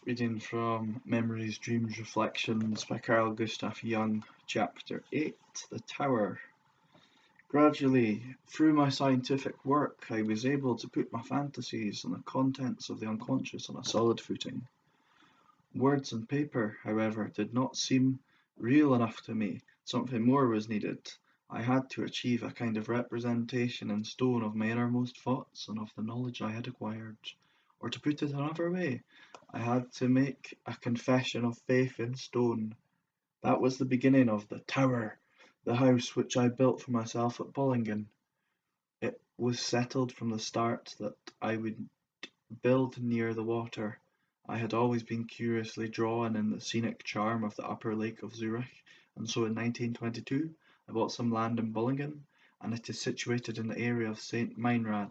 Reading from Memories, Dreams, Reflections by Carl Gustav Jung, Chapter 8, The Tower. Gradually, through my scientific work, I was able to put my fantasies and the contents of the unconscious on a solid footing. Words and paper, however, did not seem real enough to me. Something more was needed. I had to achieve a kind of representation in stone of my innermost thoughts and of the knowledge I had acquired. Or to put it another way, I had to make a confession of faith in stone. That was the beginning of the Tower, the house which I built for myself at Bollingen. It was settled from the start that I would build near the water. I had always been curiously drawn in the scenic charm of the upper lake of Zurich, and so in 1922 I bought some land in Bollingen, and it is situated in the area of St. Meinrad.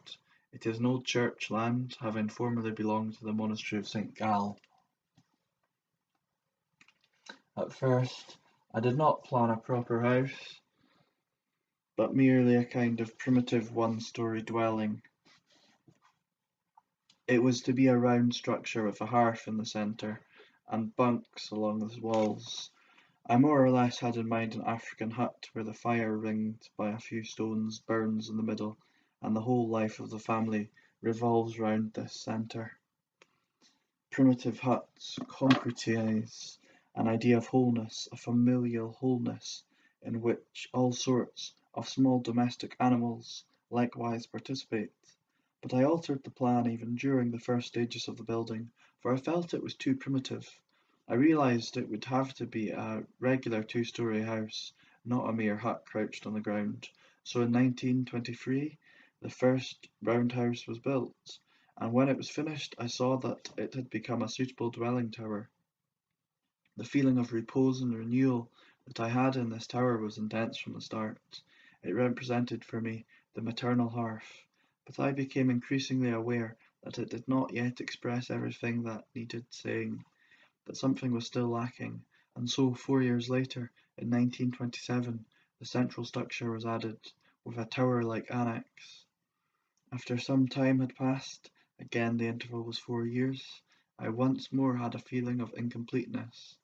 It is an old church land, having formerly belonged to the monastery of St. Gall. At first, I did not plan a proper house, but merely a kind of primitive one-story dwelling. It was to be a round structure with a hearth in the centre, and bunks along the walls. I more or less had in mind an African hut where the fire ringed by a few stones burns in the middle, and the whole life of the family revolves round this centre. Primitive huts concretize an idea of wholeness, a familial wholeness, in which all sorts of small domestic animals likewise participate. But I altered the plan even during the first stages of the building, for I felt it was too primitive. I realized it would have to be a regular two-story house, not a mere hut crouched on the ground. So in 1923, the first roundhouse was built, and when it was finished, I saw that it had become a suitable dwelling tower. The feeling of repose and renewal that I had in this tower was intense from the start. It represented for me the maternal hearth, but I became increasingly aware that it did not yet express everything that needed saying, that something was still lacking, and so 4 years later, in 1927, the central structure was added, with a tower-like annex. After some time had passed, again the interval was 4 years, I once more had a feeling of incompleteness.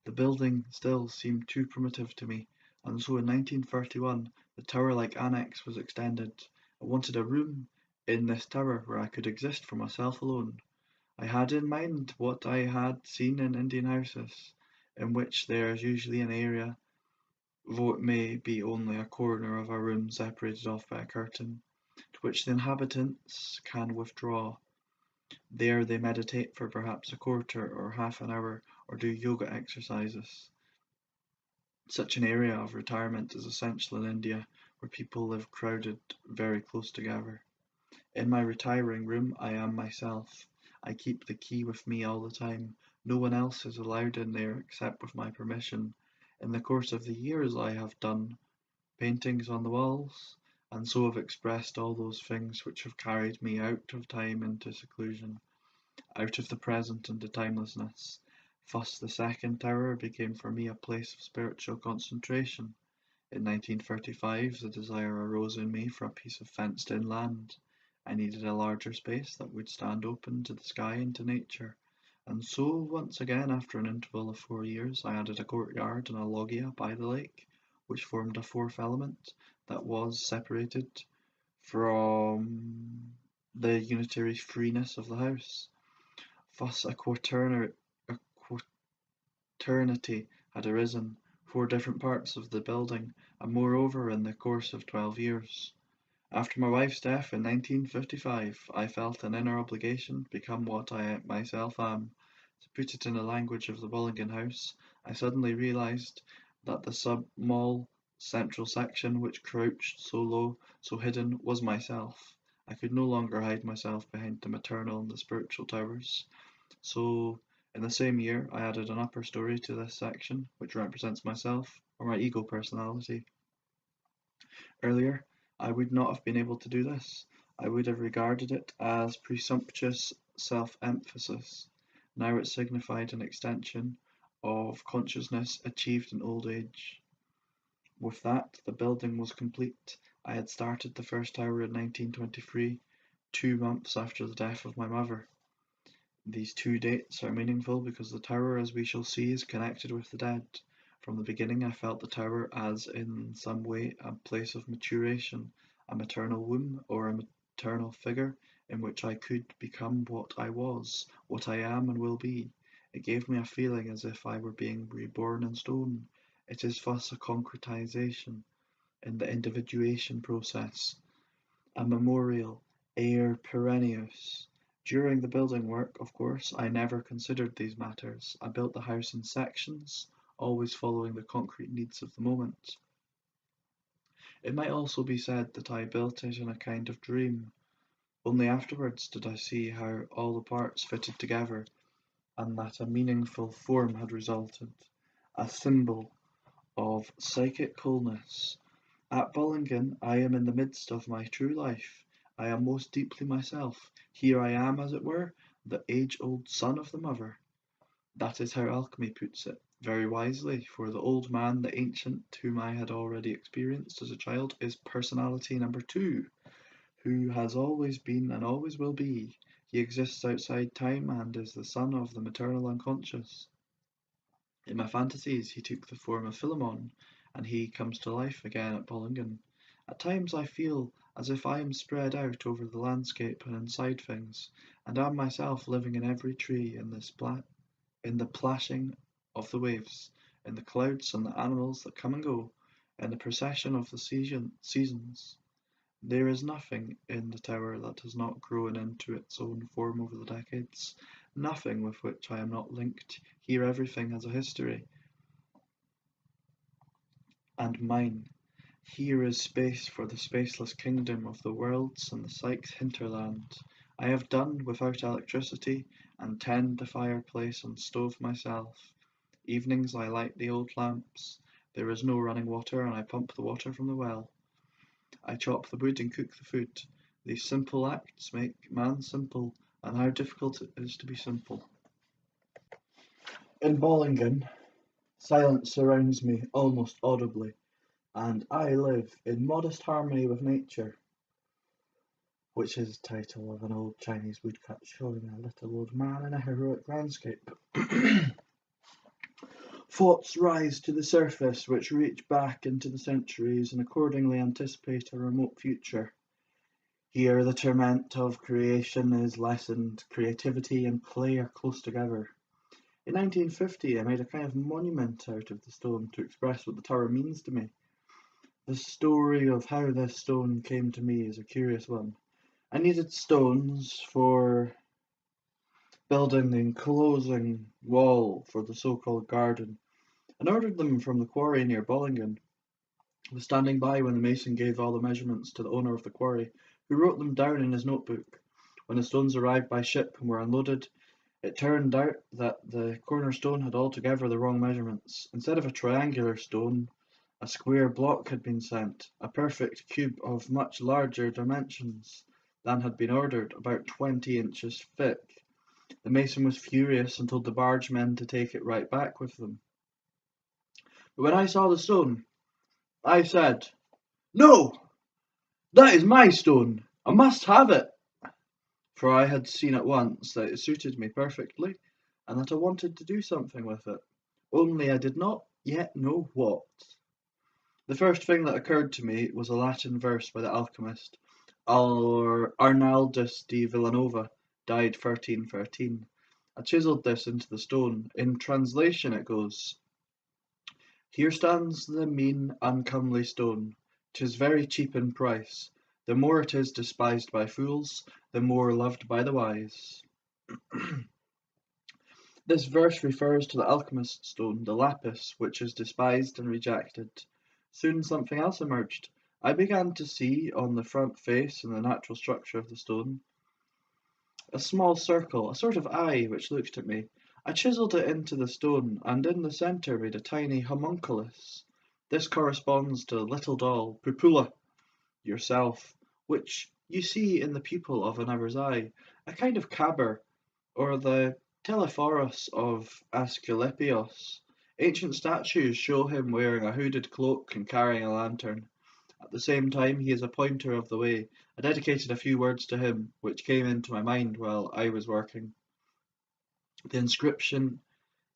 The building still seemed too primitive to me, and so in 1931 the tower-like annex was extended. I wanted a room in this tower where I could exist for myself alone. I had in mind what I had seen in Indian houses, in which there is usually an area, though it may be only a corner of a room separated off by a curtain, to which the inhabitants can withdraw. There they meditate for perhaps a quarter or half an hour, or do yoga exercises. Such an area of retirement is essential in India, where people live crowded very close together. In my retiring room I am myself. I keep the key with me all the time. No one else is allowed in there except with my permission. In the course of the years I have done paintings on the walls, and so have expressed all those things which have carried me out of time into seclusion, out of the present into timelessness. Thus the second tower became for me a place of spiritual concentration. In 1935 the desire arose in me for a piece of fenced-in land. I needed a larger space that would stand open to the sky and to nature, and so once again after an interval of 4 years I added a courtyard and a loggia by the lake, which formed a fourth element that was separated from the unitary freeness of the house. Thus a quaternity had arisen, 4 different parts of the building, and moreover in the course of 12 years. After my wife's death in 1955, I felt an inner obligation to become what I myself am. To put it in the language of the Bollingen house, I suddenly realized that the small central section which crouched so low, so hidden, was myself. I could no longer hide myself behind the maternal and the spiritual towers. So, in the same year, I added an upper story to this section, which represents myself, or my ego personality. Earlier, I would not have been able to do this. I would have regarded it as presumptuous self-emphasis. Now it signified an extension of consciousness achieved in old age. With that, the building was complete. I had started the first tower in 1923, 2 months after the death of my mother. These two dates are meaningful because the tower, as we shall see, is connected with the dead. From the beginning I felt the tower as in some way a place of maturation, a maternal womb, or a maternal figure in which I could become what I was, what I am and will be. It gave me a feeling as if I were being reborn in stone. It is thus a concretization in the individuation process, a memorial, aer perennius. During the building work, of course, I never considered these matters. I built the house in sections, always following the concrete needs of the moment. It might also be said that I built it in a kind of dream. Only afterwards did I see how all the parts fitted together, and that a meaningful form had resulted, a symbol of psychic wholeness. At Bollingen I am in the midst of my true life. I am most deeply myself. Here I am, as it were, the age-old son of the mother. That is how alchemy puts it, very wisely, for the old man, the ancient, whom I had already experienced as a child, is personality number two, who has always been and always will be. He exists outside time and is the son of the maternal unconscious. In my fantasies he took the form of Philemon, and he comes to life again at Bollingen. At times I feel as if I am spread out over the landscape and inside things, and am myself living in every tree, in the plashing of the waves, in the clouds and the animals that come and go, in the procession of the seasons. There is nothing in the tower that has not grown into its own form over the decades, nothing with which I am not linked. Here everything has a history, and mine. Here is space for the spaceless kingdom of the worlds and the psyche's hinterland. I have done without electricity, and tend the fireplace and stove myself. Evenings I light the old lamps. There is no running water, and I pump the water from the well. I chop the wood and cook the food. These simple acts make man simple, and how difficult it is to be simple. In Bollingen, silence surrounds me almost audibly, and I live in modest harmony with nature, which is the title of an old Chinese woodcut showing a little old man in a heroic landscape. Thoughts rise to the surface which reach back into the centuries and accordingly anticipate a remote future. Here the torment of creation is lessened, creativity and play are close together. In 1950 I made a kind of monument out of the stone to express what the tower means to me. The story of how this stone came to me is a curious one. I needed stones for building the enclosing wall for the so-called garden, and ordered them from the quarry near Bollingen. I was standing by when the mason gave all the measurements to the owner of the quarry, who wrote them down in his notebook. When the stones arrived by ship and were unloaded, it turned out that the cornerstone had altogether the wrong measurements. Instead of a triangular stone, a square block had been sent, a perfect cube of much larger dimensions than had been ordered, about 20 inches thick. The mason was furious and told the bargemen to take it right back with them. But when I saw the stone, I said, "No, that is my stone. I must have it." For I had seen at once that it suited me perfectly, and that I wanted to do something with it. Only I did not yet know what. The first thing that occurred to me was a Latin verse by the alchemist Arnaldus de Villanova, died 1313. I chiselled this into the stone. In translation it goes, "Here stands the mean, uncomely stone. 'Tis very cheap in price. The more it is despised by fools, the more loved by the wise." This verse refers to the alchemist's stone, the lapis, which is despised and rejected. Soon something else emerged. I began to see on the front face and the natural structure of the stone a small circle, a sort of eye, which looked at me. I chiselled it into the stone, and in the centre made a tiny homunculus. This corresponds to the little doll, Pupula, yourself, which you see in the pupil of another's eye, a kind of caber, or the Telephoros of Asclepios. Ancient statues show him wearing a hooded cloak and carrying a lantern. At the same time, he is a pointer of the way. I dedicated a few words to him, which came into my mind while I was working. The inscription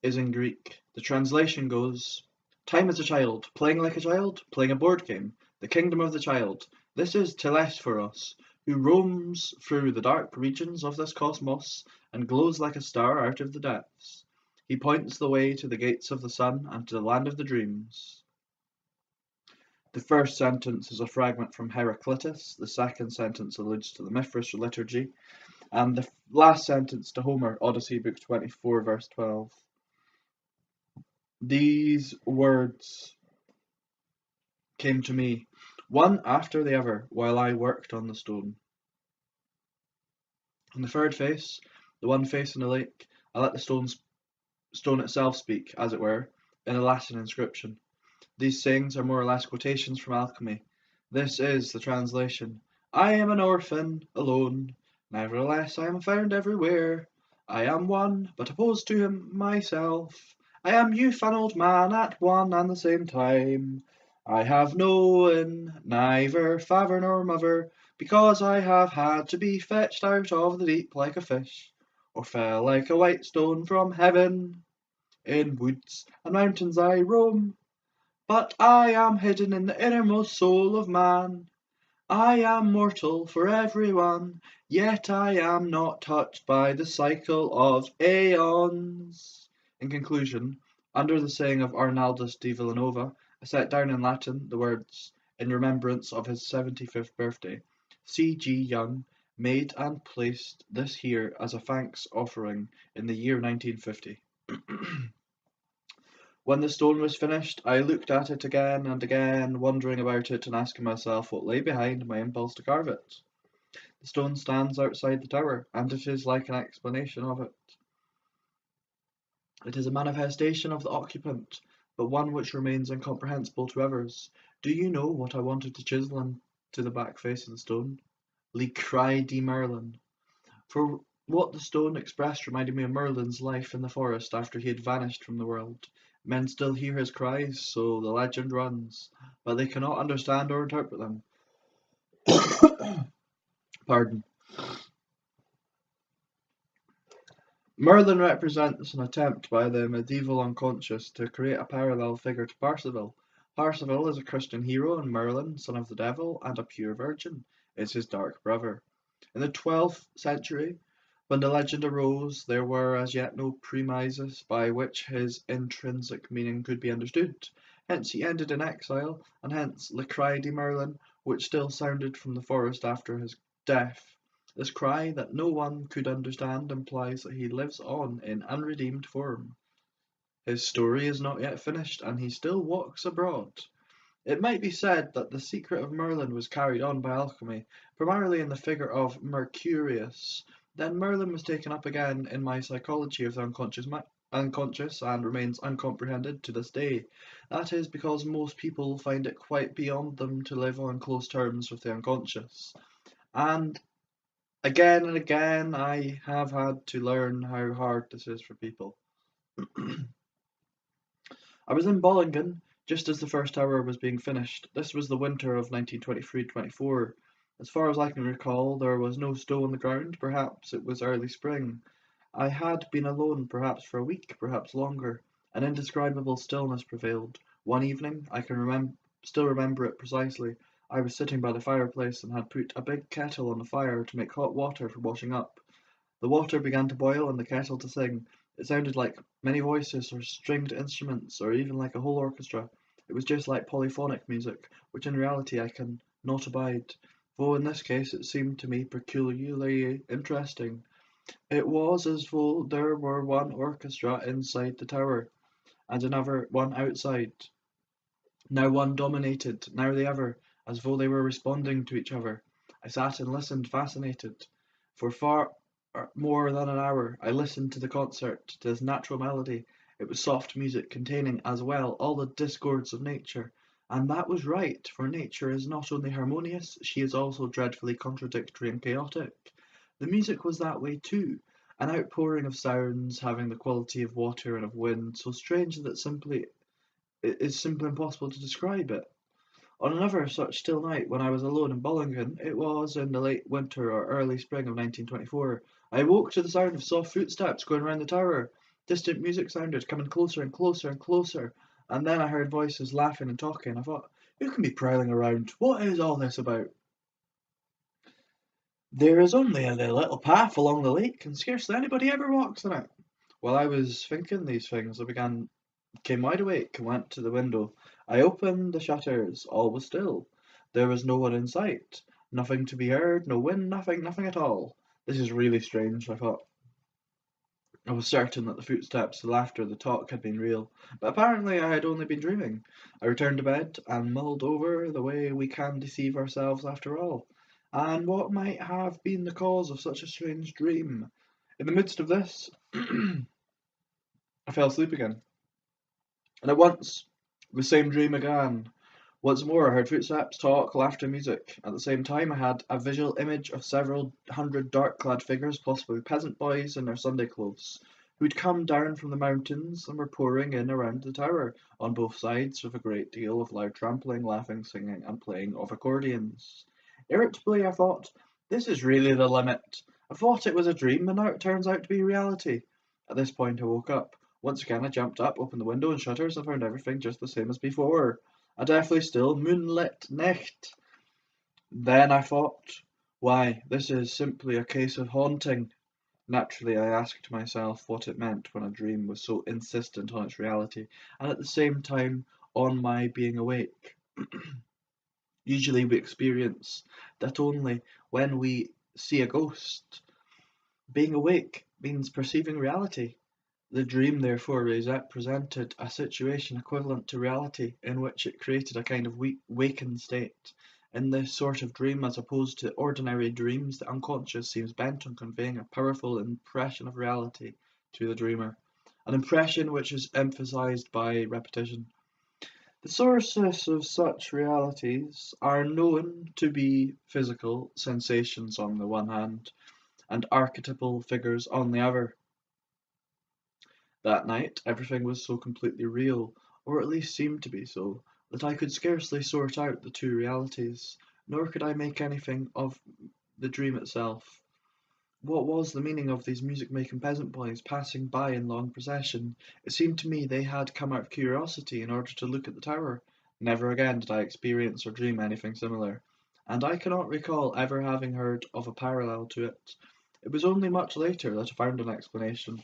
is in Greek. The translation goes, "Time as a child, playing like a child, playing a board game, the kingdom of the child. This is Telesphorus, who roams through the dark regions of this cosmos and glows like a star out of the depths. He points the way to the gates of the sun and to the land of the dreams." The first sentence is a fragment from Heraclitus, the second sentence alludes to the Mithras liturgy, and the last sentence to Homer, Odyssey, Book 24, verse 12. These words came to me, one after the other, while I worked on the stone. On the third face, the one facing the lake, I let the stone itself speak, as it were, in a Latin inscription. These sayings are more or less quotations from alchemy. This is the translation. "I am an orphan, alone. Nevertheless, I am found everywhere. I am one, but opposed to him myself. I am youth and old man at one and the same time. I have known neither father nor mother, because I have had to be fetched out of the deep like a fish, or fell like a white stone from heaven. In woods and mountains I roam, but I am hidden in the innermost soul of man. I am mortal for everyone, yet I am not touched by the cycle of aeons." In conclusion, under the saying of Arnaldus de Villanova, I set down in Latin the words, "In remembrance of his 75th birthday, C.G. Jung made and placed this here as a thanks offering in the year 1950. When the stone was finished, I looked at it again and again, wondering about it and asking myself what lay behind my impulse to carve it. The stone stands outside the tower, and it is like an explanation of it. It is a manifestation of the occupant, but one which remains incomprehensible to others. Do you know what I wanted to chisel into the back face of the stone? "Le cri de Merlin." For what the stone expressed reminded me of Merlin's life in the forest after he had vanished from the world. Men still hear his cries, so the legend runs, but they cannot understand or interpret them. Pardon. Merlin represents an attempt by the medieval unconscious to create a parallel figure to Parsifal. Parsifal is a Christian hero, and Merlin, son of the devil and a pure virgin, is his dark brother. In the 12th century, when the legend arose, there were as yet no premises by which his intrinsic meaning could be understood. Hence he ended in exile, and hence "Le cri de Merlin," which still sounded from the forest after his death. This cry that no one could understand implies that he lives on in unredeemed form. His story is not yet finished, and he still walks abroad. It might be said that the secret of Merlin was carried on by alchemy, primarily in the figure of Mercurius. Then Merlin was taken up again in my psychology of the unconscious and remains uncomprehended to this day. That is because most people find it quite beyond them to live on close terms with the unconscious. And again I have had to learn how hard this is for people. I was in Bollingen just as the first tower was being finished. This was the winter of 1923-24. As far as I can recall, there was no snow on the ground. Perhaps it was early spring. I had been alone perhaps for a week, perhaps longer. An indescribable stillness prevailed. One evening, I can still remember it precisely. I was sitting by the fireplace and had put a big kettle on the fire to make hot water for washing up. The water began to boil and the kettle to sing. It sounded like many voices or stringed instruments or even like a whole orchestra. It was just like polyphonic music, which in reality I can not abide, though in this case it seemed to me peculiarly interesting. It was as though there were one orchestra inside the tower and another one outside. Now one dominated, now the other, as though they were responding to each other. I sat and listened, fascinated. For far more than an hour, I listened to the concert, to this natural melody. It was soft music containing, as well, all the discords of nature. And that was right, for nature is not only harmonious, she is also dreadfully contradictory and chaotic. The music was that way too, an outpouring of sounds having the quality of water and of wind, so strange that it is simply impossible to describe it. On another such still night, when I was alone in Bollingen, it was in the late winter or early spring of 1924, I awoke to the sound of soft footsteps going round the tower. Distant music sounded, coming closer and closer and closer. And then I heard voices laughing and talking. I thought, who can be prowling around? What is all this about? There is only a little path along the lake, and scarcely anybody ever walks on it. While I was thinking these things, came wide awake and went to the window. I opened the shutters. All was still. There was no one in sight. Nothing to be heard, no wind, nothing at all. This is really strange, I thought. I was certain that the footsteps, the laughter, the talk had been real, but apparently I had only been dreaming. I returned to bed and mulled over the way we can deceive ourselves after all, and what might have been the cause of such a strange dream. In the midst of this, I fell asleep again, and at once the same dream again. Once more I heard footsteps, talk, laughter, music. At the same time I had a visual image of several hundred dark-clad figures, possibly peasant boys in their Sunday clothes, who had come down from the mountains and were pouring in around the tower, on both sides with a great deal of loud trampling, laughing, singing, and playing of accordions. Irritably I thought, this is really the limit. I thought it was a dream, and now it turns out to be reality. At this point I woke up. Once again I jumped up, opened the window and shutters, and found everything just the same as before. A deathly still, moonlit night. Then I thought, why, this is simply a case of haunting. Naturally, I asked myself what it meant when a dream was so insistent on its reality, and at the same time on my being awake. Usually we experience that only when we see a ghost. Being awake means perceiving reality. The dream therefore represented a situation equivalent to reality, in which it created a kind of wakened state. In this sort of dream, as opposed to ordinary dreams, the unconscious seems bent on conveying a powerful impression of reality to the dreamer, an impression which is emphasized by repetition. The sources of such realities are known to be physical sensations on the one hand, and archetypal figures on the other. That night everything was so completely real, or at least seemed to be so, that I could scarcely sort out the two realities, nor could I make anything of the dream itself. What was the meaning of these music-making peasant boys passing by in long procession? It seemed to me they had come out of curiosity in order to look at the tower. Never again did I experience or dream anything similar, and I cannot recall ever having heard of a parallel to it. It was only much later that I found an explanation.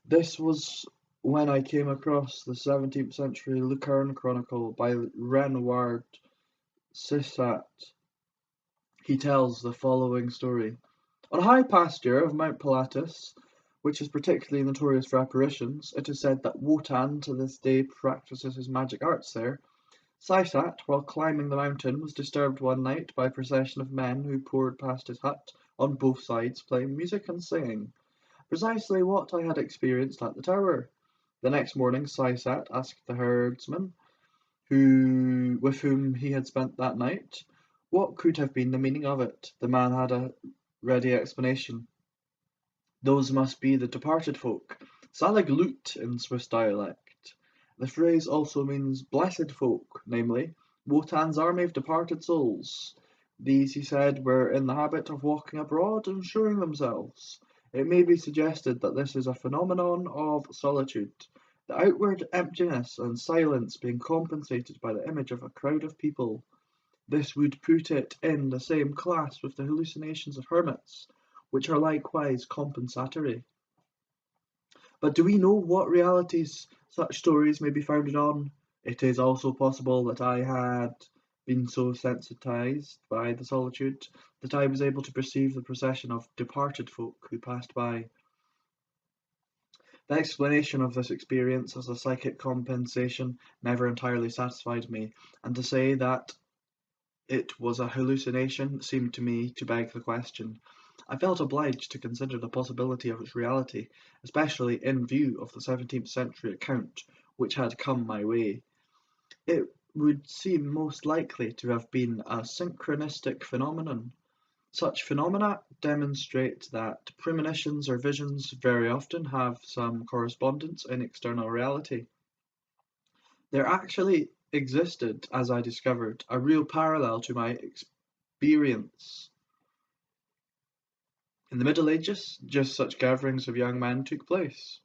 This was when I came across the 17th century Lucaran Chronicle by Renouard Cissat. He tells the following story. On a high pasture of Mount Pilatus, which is particularly notorious for apparitions, it is said that Wotan to this day practices his magic arts there. Cissat, while climbing the mountain, was disturbed one night by a procession of men who poured past his hut on both sides, playing music and singing. Precisely what I had experienced at the tower. The next morning Cissat asked the herdsman, with whom he had spent that night, what could have been the meaning of it. The man had a ready explanation. Those must be the departed folk, Salig Lut in Swiss dialect. The phrase also means blessed folk, namely, Wotan's army of departed souls. These, he said, were in the habit of walking abroad and showing themselves. It may be suggested that this is a phenomenon of solitude, the outward emptiness and silence being compensated by the image of a crowd of people. This would put it in the same class with the hallucinations of hermits, which are likewise compensatory. But do we know what realities such stories may be founded on? It is also possible that I had been so sensitized by the solitude that I was able to perceive the procession of departed folk who passed by. The explanation of this experience as a psychic compensation never entirely satisfied me, and to say that it was a hallucination seemed to me to beg the question. I felt obliged to consider the possibility of its reality, especially in view of the 17th century account which had come my way. It would seem most likely to have been a synchronistic phenomenon. Such phenomena demonstrate that premonitions or visions very often have some correspondence in external reality. There actually existed, as I discovered, a real parallel to my experience In the Middle Ages, just such gatherings of young men took place.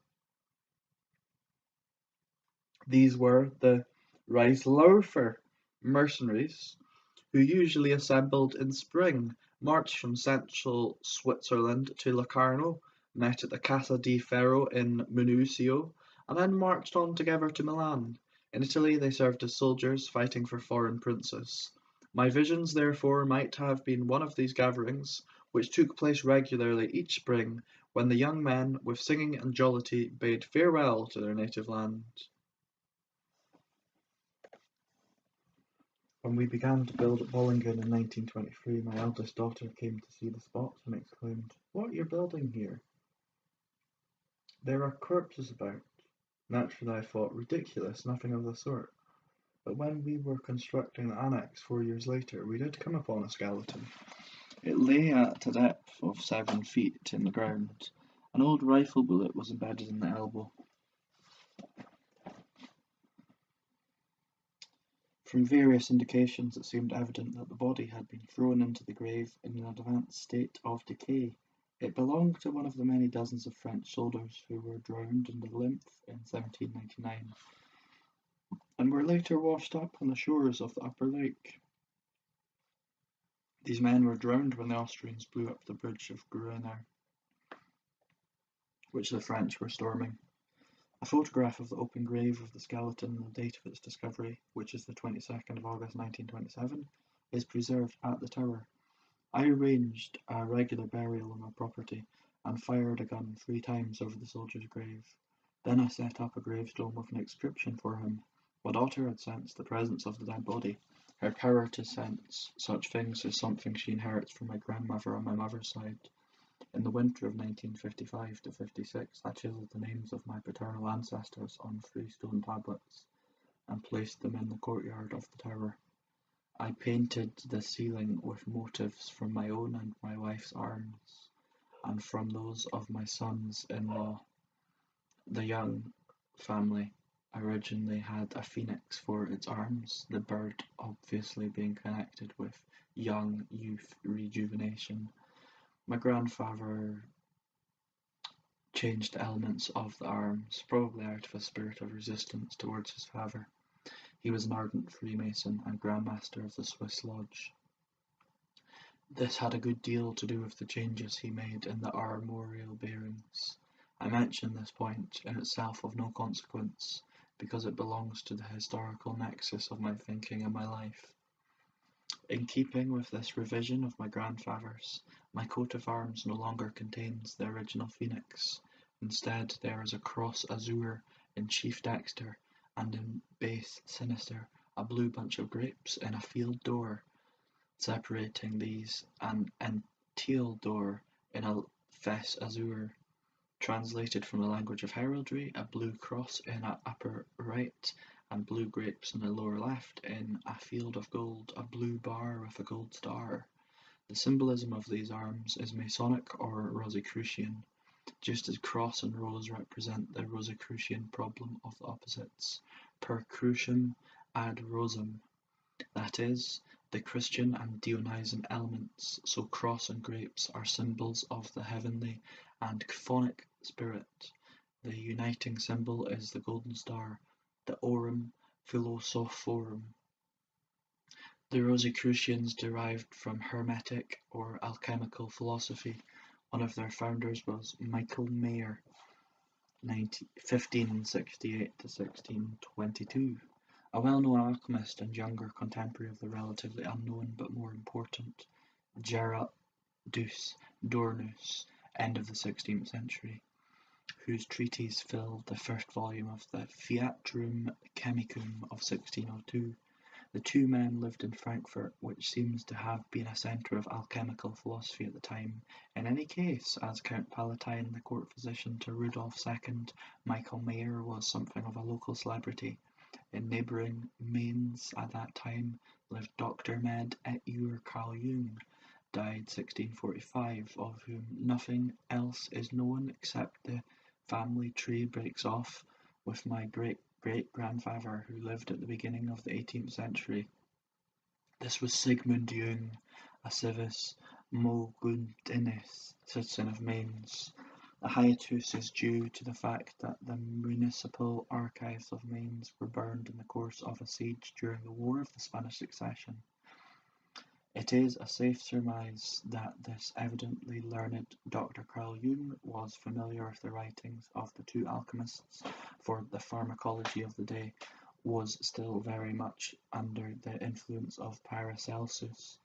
These were the Reichsläufer mercenaries, who usually assembled in spring, marched from central Switzerland to Locarno, met at the Casa di Ferro in Minusio, and then marched on together to Milan. In Italy they served as soldiers fighting for foreign princes. My visions, therefore, might have been one of these gatherings, which took place regularly each spring, when the young men, with singing and jollity, bade farewell to their native land. When we began to build at Bollingen in 1923, my eldest daughter came to see the spot and exclaimed, "What are you building here?" "There are corpses about." Naturally I thought, ridiculous, nothing of the sort. But when we were constructing the annex 4 years later, we did come upon a skeleton. It lay at a depth of 7 feet in the ground. An old rifle bullet was embedded in the elbow. From various indications, it seemed evident that the body had been thrown into the grave in an advanced state of decay. It belonged to one of the many dozens of French soldiers who were drowned in the Lymph in 1799, and were later washed up on the shores of the upper lake. These men were drowned when the Austrians blew up the bridge of Grunau, which the French were storming. A photograph of the open grave of the skeleton and the date of its discovery, which is the 22nd of August 1927, is preserved at the tower. I arranged a regular burial on my property, and fired a gun 3 times over the soldier's grave. Then I set up a gravestone with an inscription for him. My daughter had sensed the presence of the dead body. Her power to sense such things is something she inherits from my grandmother on my mother's side. In the winter of 1955 to 56, I chiselled the names of my paternal ancestors on 3 stone tablets, and placed them in the courtyard of the tower. I painted the ceiling with motifs from my own and my wife's arms, and from those of my sons-in-law. The Jung family originally had a phoenix for its arms, the bird obviously being connected with young youth rejuvenation. My grandfather changed elements of the arms, probably out of a spirit of resistance towards his father. He was an ardent Freemason and Grand Master of the Swiss Lodge. This had a good deal to do with the changes he made in the armorial bearings. I mention this point, in itself of no consequence, because it belongs to the historical nexus of my thinking and my life. In keeping with this revision of my grandfather's, my coat of arms no longer contains the original phoenix. Instead, there is a cross azure in chief dexter, and in base sinister, a blue bunch of grapes in a field door. Separating these, an entail door in a fess azure. Translated from the language of heraldry, a blue cross in a upper right, and blue grapes in the lower left, in a field of gold, a blue bar with a gold star. The symbolism of these arms is Masonic or Rosicrucian, just as cross and rose represent the Rosicrucian problem of the opposites, per crucium ad rosum, that is, the Christian and Dionysian elements. So cross and grapes are symbols of the heavenly and chthonic spirit. The uniting symbol is the golden star, the aurum philosophorum. The Rosicrucians derived from Hermetic or alchemical philosophy. One of their founders was Michael Mayer, 1568 to 1622, a well-known alchemist and younger contemporary of the relatively unknown but more important Gerardus Dornus, end of the 16th century, whose treatise filled the first volume of the Theatrum Chemicum of 1602. The 2 men lived in Frankfurt, which seems to have been a centre of alchemical philosophy at the time. In any case, as Count Palatine, the court physician to Rudolf II, Michael Mayer was something of a local celebrity. In neighbouring Mainz at that time lived Dr. Med. et Jur. Carl Jung, died 1645, of whom nothing else is known except the family tree breaks off with my great-great-grandfather, who lived at the beginning of the 18th century. This was Sigmund Jung, a civis Moguntinis, citizen of Mainz. The hiatus is due to the fact that the municipal archives of Mainz were burned in the course of a siege during the War of the Spanish Succession. It is a safe surmise that this evidently learned Dr. Carl Jung was familiar with the writings of the two alchemists, for the pharmacology of the day was still very much under the influence of Paracelsus.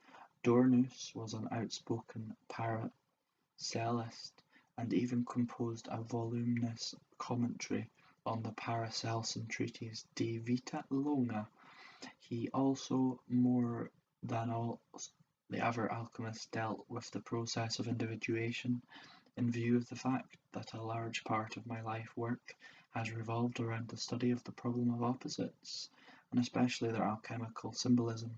Dornus was an outspoken Paracellist, and even composed a voluminous commentary on the Paracelsian treatise De Vita Longa. He also, more than all the other alchemists, dealt with the process of individuation, in view of the fact that a large part of my life work has revolved around the study of the problem of opposites, and especially their alchemical symbolism.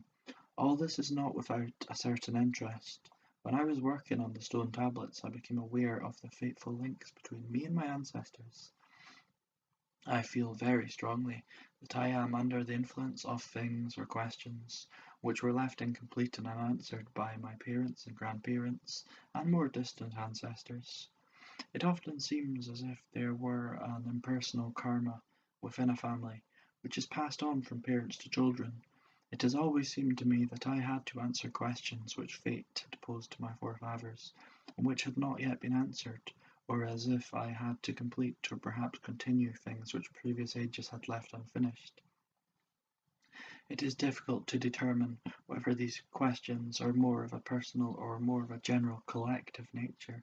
All this is not without a certain interest. When I was working on the stone tablets, I became aware of the fateful links between me and my ancestors. I feel very strongly that I am under the influence of things or questions which were left incomplete and unanswered by my parents and grandparents and more distant ancestors. It often seems as if there were an impersonal karma within a family, which is passed on from parents to children. It has always seemed to me that I had to answer questions which fate had posed to my forefathers, and which had not yet been answered, or as if I had to complete or perhaps continue things which previous ages had left unfinished. It is difficult to determine whether these questions are more of a personal or more of a general collective nature.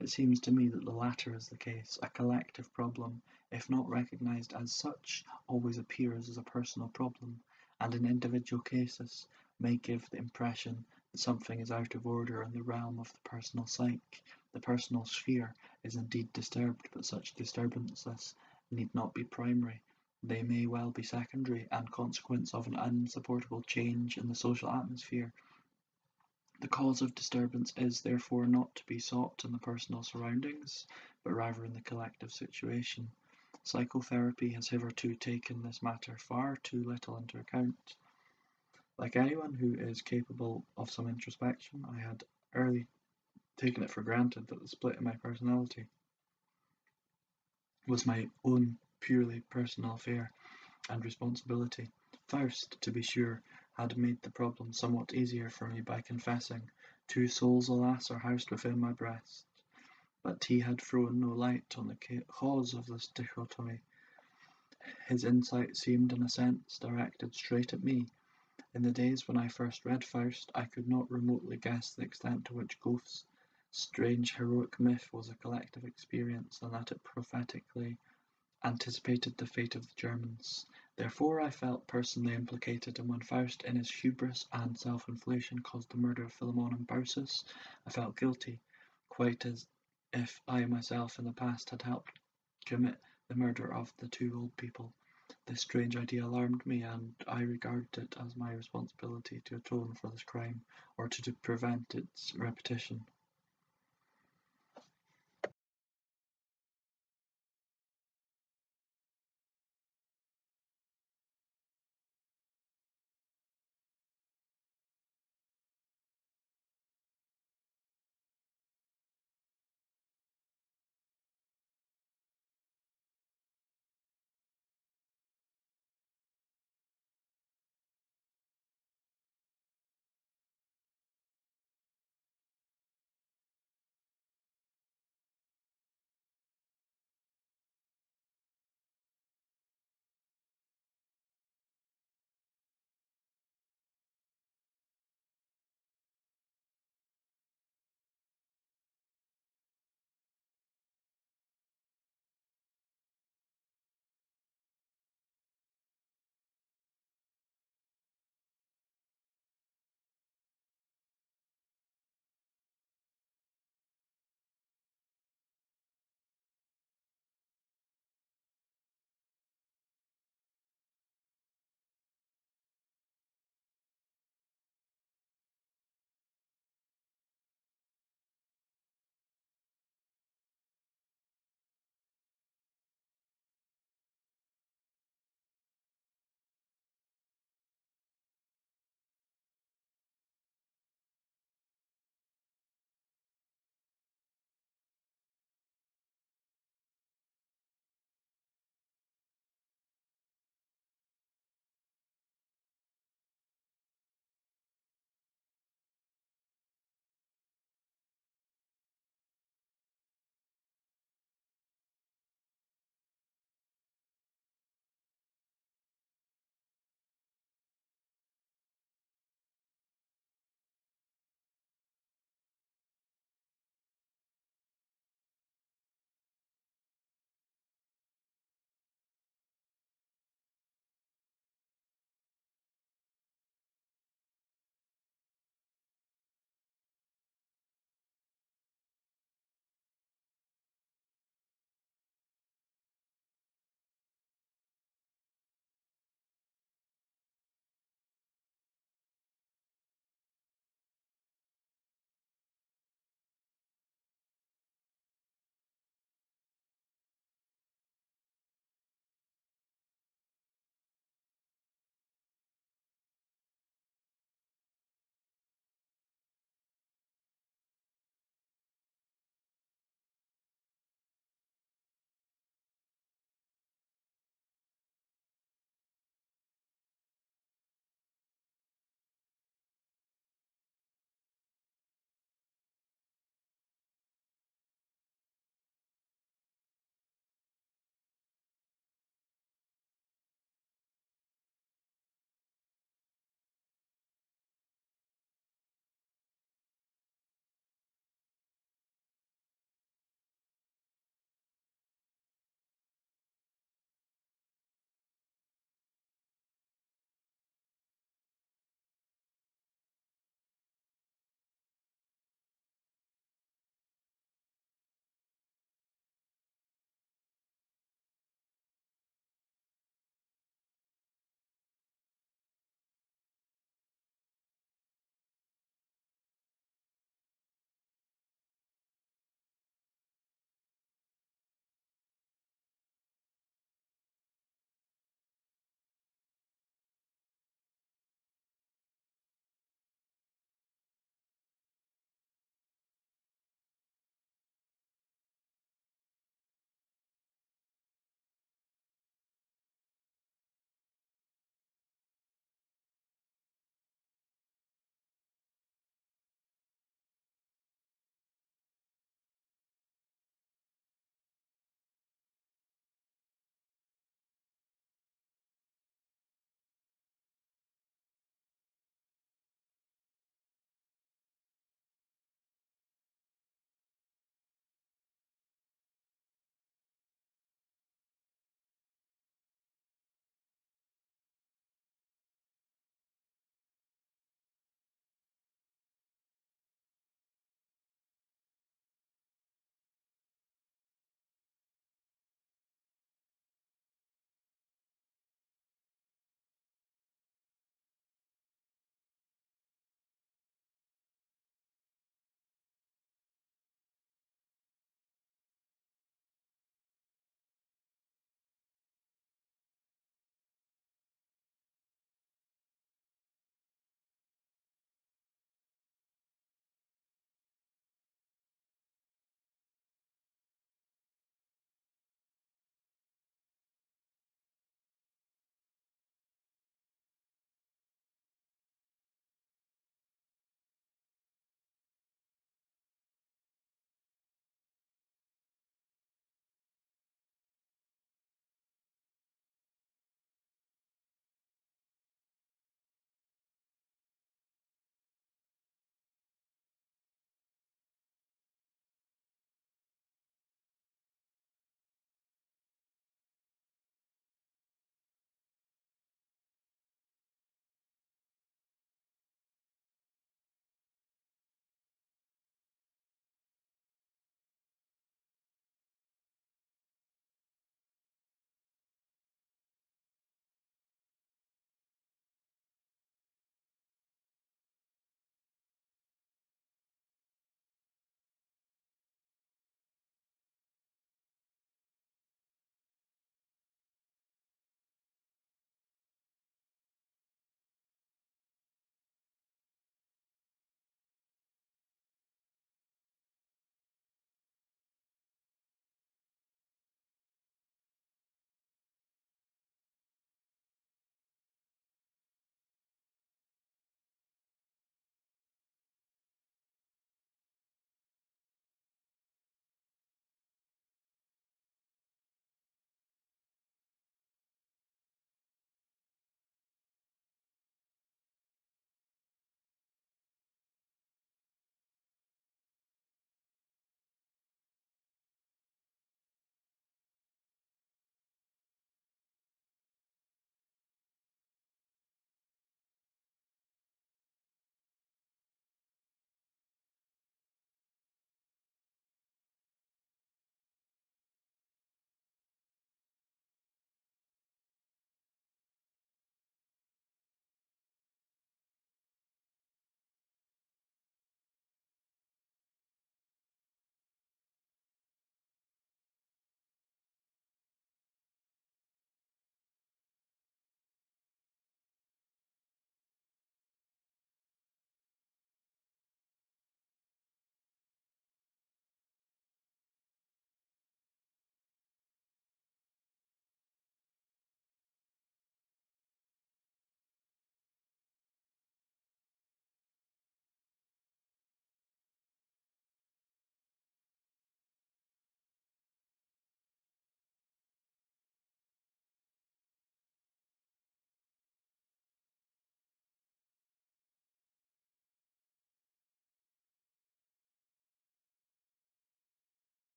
It seems to me that the latter is the case. A collective problem, if not recognized as such, always appears as a personal problem, and in individual cases may give the impression that something is out of order in the realm of the personal psyche. The personal sphere is indeed disturbed, but such disturbances need not be primary. They may well be secondary, and consequence of an unsupportable change in the social atmosphere. The cause of disturbance is therefore not to be sought in the personal surroundings, but rather in the collective situation. Psychotherapy has hitherto taken this matter far too little into account. Like anyone who is capable of some introspection, I had early taken it for granted that the split in my personality was my own purely personal affair and responsibility. Faust, to be sure, had made the problem somewhat easier for me by confessing, "Two souls, alas, are housed within my breast." But he had thrown no light on the cause of this dichotomy. His insight seemed, in a sense, directed straight at me. In the days when I first read Faust, I could not remotely guess the extent to which Goethe's strange heroic myth was a collective experience, and that it prophetically anticipated the fate of the Germans. Therefore I felt personally implicated, and when Faust, in his hubris and self-inflation, caused the murder of Philemon and Baucis, I felt guilty, quite as if I myself in the past had helped commit the murder of the two old people. This strange idea alarmed me, and I regarded it as my responsibility to atone for this crime, or to prevent its repetition.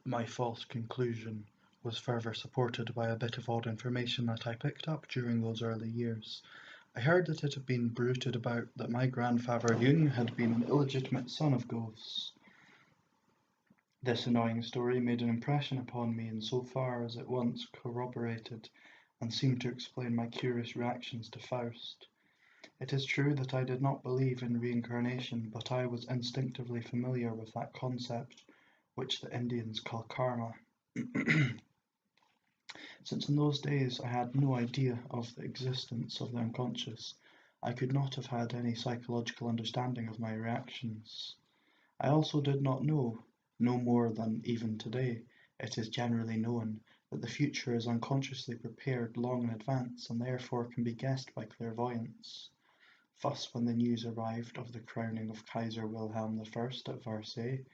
My false conclusion was further supported by a bit of odd information that I picked up during those early years. I heard that it had been bruited about that my grandfather Jung had been an illegitimate son of ghosts. This annoying story made an impression upon me in so far as it once corroborated and seemed to explain my curious reactions to Faust. It is true that I did not believe in reincarnation, but I was instinctively familiar with that concept, which the Indians call karma. Since in those days I had no idea of the existence of the unconscious, I could not have had any psychological understanding of my reactions. I also did not know, no more than even today, it is generally known, that the future is unconsciously prepared long in advance and therefore can be guessed by clairvoyance. Thus, when the news arrived of the crowning of Kaiser Wilhelm I at Versailles,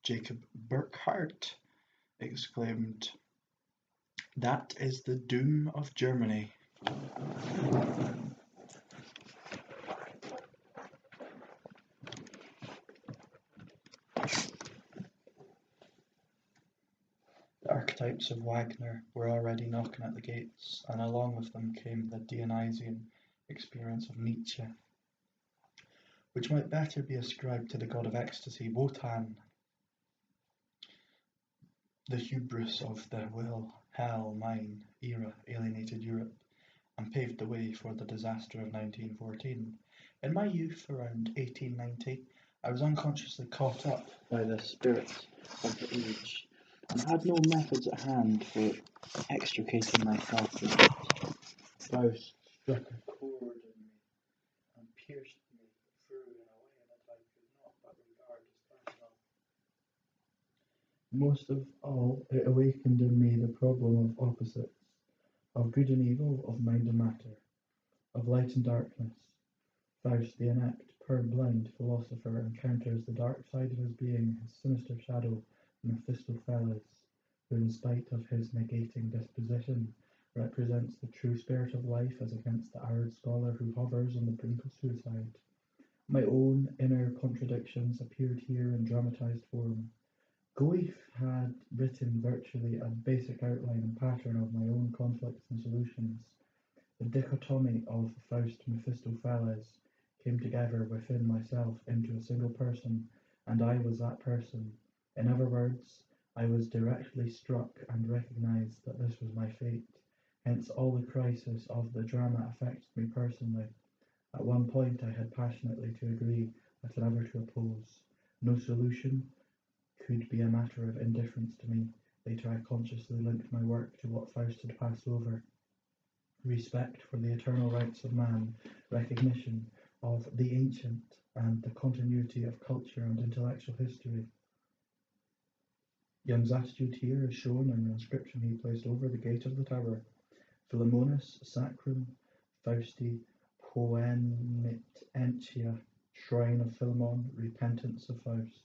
Jacob Burckhardt exclaimed, "That is the doom of Germany." The archetypes of Wagner were already knocking at the gates, and along with them came the Dionysian experience of Nietzsche, which might better be ascribed to the god of ecstasy, Wotan. The hubris of the will, hell, mine era alienated Europe and paved the way for the disaster of 1914. In my youth, around 1890, I was unconsciously caught up by the spirits of the age and had no methods at hand for extricating myself from it. Faust struck a chord in me and pierced me through in a way that I could not but regard as personal. Most of all, it awakened in me the problem of opposites, of good and evil, of mind and matter, of light and darkness. Faust, the inept, purblind philosopher, encounters the dark side of his being, his sinister shadow, Mephistopheles, who, in spite of his negating disposition, represents the true spirit of life as against the arid scholar who hovers on the brink of suicide. My own inner contradictions appeared here in dramatized form. Goethe had written virtually a basic outline and pattern of my own conflicts and solutions. The dichotomy of Faust Mephistopheles came together within myself into a single person, and I was that person. In other words, I was directly struck and recognized that this was my fate. Hence all the crisis of the drama affected me personally. At one point I had passionately to agree, at another to oppose. No solution could be a matter of indifference to me. Later I consciously linked my work to what Faust had passed over. Respect for the eternal rights of man, recognition of the ancient, and the continuity of culture and intellectual history. Jung's attitude here is shown in the inscription he placed over the gate of the tower: Philemonus Sacrum Fausti Poenitentia, Shrine of Philemon, Repentance of Faust.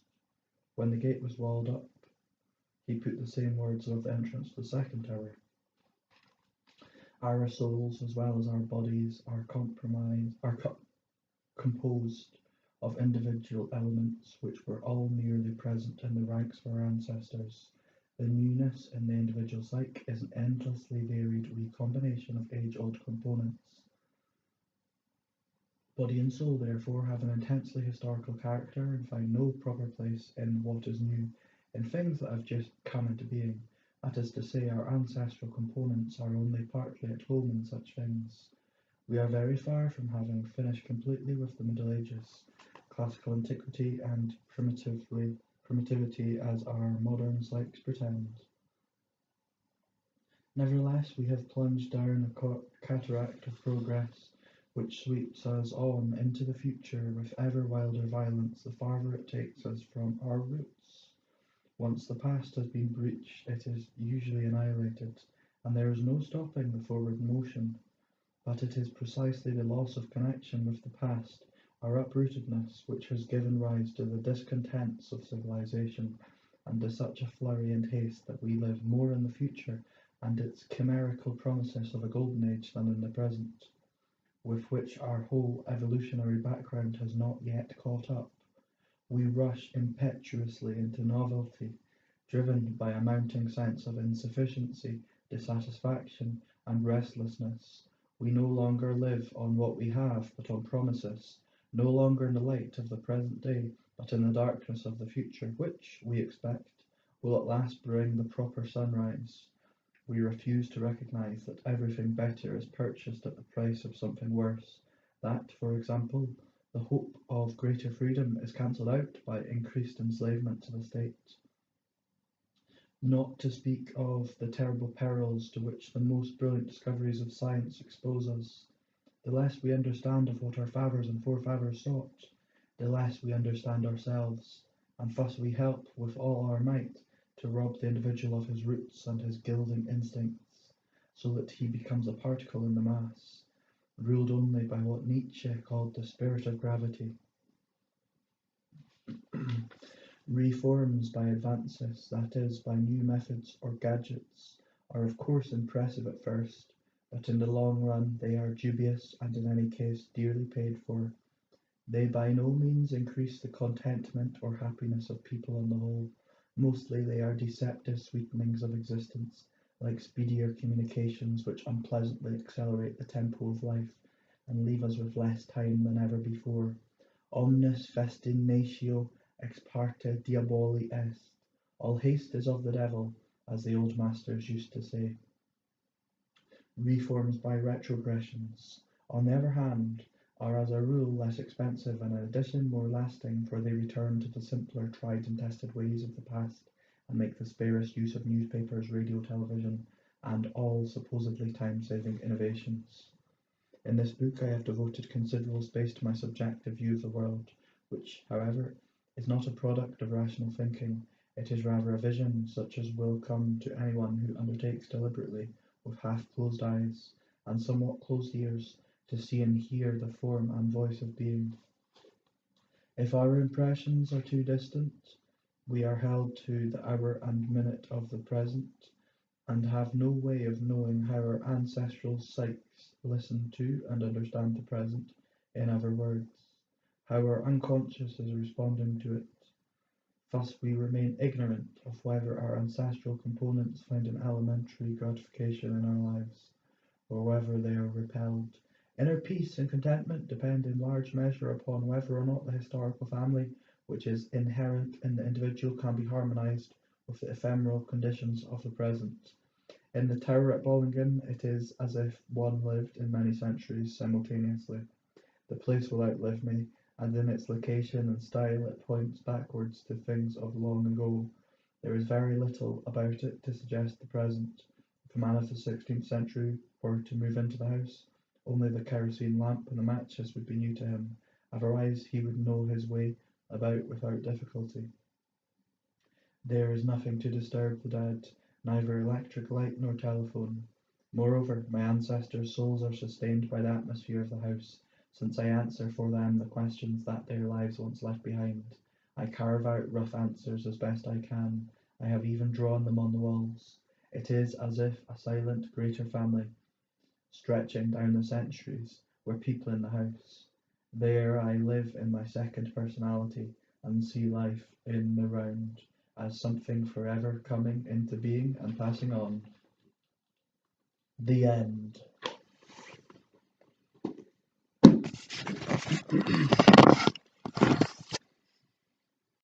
When the gate was walled up, he put the same words above the entrance to the second tower. Our souls, as well as our bodies, are composed of individual elements which were all merely present in the ranks of our ancestors. The newness in the individual psyche is an endlessly varied recombination of age-old components. Body and soul, therefore, have an intensely historical character and find no proper place in what is new, in things that have just come into being. That is to say, our ancestral components are only partly at home in such things. We are very far from having finished completely with the Middle Ages, classical antiquity, and primitivity as our modern psyches pretend. Nevertheless, we have plunged down a cataract of progress, which sweeps us on into the future with ever wilder violence the farther it takes us from our roots. Once the past has been breached, it is usually annihilated, and there is no stopping the forward motion. But it is precisely the loss of connection with the past, our uprootedness, which has given rise to the discontents of civilization, and to such a flurry and haste that we live more in the future and its chimerical promises of a golden age than in the present, with which our whole evolutionary background has not yet caught up. We rush impetuously into novelty, driven by a mounting sense of insufficiency, dissatisfaction, and restlessness. We no longer live on what we have, but on promises, no longer in the light of the present day, but in the darkness of the future, which, we expect, will at last bring the proper sunrise. We refuse to recognize that everything better is purchased at the price of something worse, that, for example, the hope of greater freedom is cancelled out by increased enslavement to the state. Not to speak of the terrible perils to which the most brilliant discoveries of science expose us. The less we understand of what our fathers and forefathers sought, the less we understand ourselves, and thus we help with all our might to rob the individual of his roots and his gilding instincts, so that he becomes a particle in the mass, ruled only by what Nietzsche called the spirit of gravity. Reforms by advances, that is, by new methods or gadgets, are of course impressive at first, but in the long run they are dubious and in any case dearly paid for. They by no means increase the contentment or happiness of people on the whole. Mostly they are deceptive sweetenings of existence, like speedier communications which unpleasantly accelerate the tempo of life and leave us with less time than ever before. Omnis festinatio ex parte diaboli est. All haste is of the devil, as the old masters used to say. Reforms by retrogressions, on the other hand, are as a rule less expensive and in addition more lasting, for they return to the simpler tried and tested ways of the past and make the sparest use of newspapers, radio, television, and all supposedly time-saving innovations. In this book I have devoted considerable space to my subjective view of the world, which, however, is not a product of rational thinking. It is rather a vision such as will come to anyone who undertakes deliberately, with half-closed eyes and somewhat closed ears, to see and hear the form and voice of being. If our impressions are too distant, we are held to the hour and minute of the present, and have no way of knowing how our ancestral psyches listen to and understand the present, in other words, how our unconscious is responding to it. Thus we remain ignorant of whether our ancestral components find an elementary gratification in our lives, or whether they are repelled. Inner peace and contentment depend in large measure upon whether or not the historical family, which is inherent in the individual, can be harmonized with the ephemeral conditions of the present. In the tower at Bollingen, it is as if one lived in many centuries simultaneously. The place will outlive me, and in its location and style it points backwards to things of long ago. There is very little about it to suggest the present. If a man of the 16th century were to move into the house, only the kerosene lamp and the matches would be new to him, otherwise he would know his way about without difficulty. There is nothing to disturb the dead, neither electric light nor telephone. Moreover, my ancestors' souls are sustained by the atmosphere of the house, since I answer for them the questions that their lives once left behind. I carve out rough answers as best I can. I have even drawn them on the walls. It is as if a silent greater family, stretching down the centuries, were people in the house. There I live in my second personality, and see life in the round, as something forever coming into being and passing on. The end.